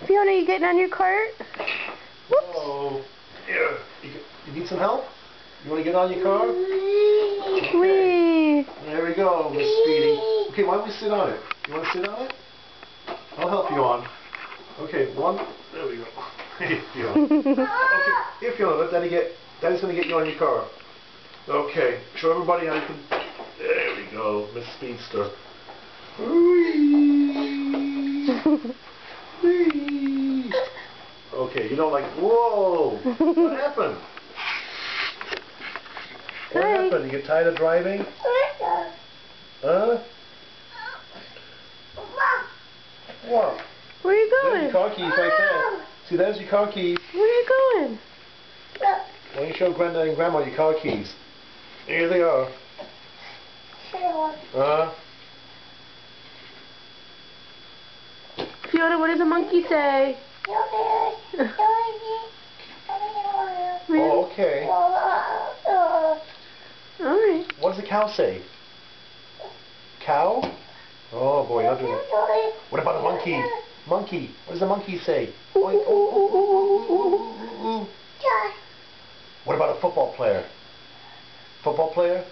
Fiona, you getting on your cart? Whoops. Oh, here. You need some help? You want to get on your car? Okay. Whee! There we go, Miss Speedy. Okay, why don't we sit on it? You want to sit on it? I'll help you on. Okay, one. There we go. Hey, Fiona. Okay, here, Fiona. Let Daddy get. Daddy's going to get you on your car. Okay, show everybody how you can. There we go, Miss Speedster. Whee! Whee! Okay, you don't like. Whoa! What happened? What happened? You get tired of driving? Huh? What? Where are you There's going? your car keys right there. See, there's your car keys. Where are you going? Why don't you show Granddad and Grandma your car keys? Here they are. Fiona, what does a monkey say? Oh, okay. Alright. What does the cow say? Cow? Oh boy, you're not doing it. What about a monkey? Monkey. What does the monkey say? Oink, ooh, ooh, ooh, ooh, ooh, ooh, ooh. What about a football player? Football player?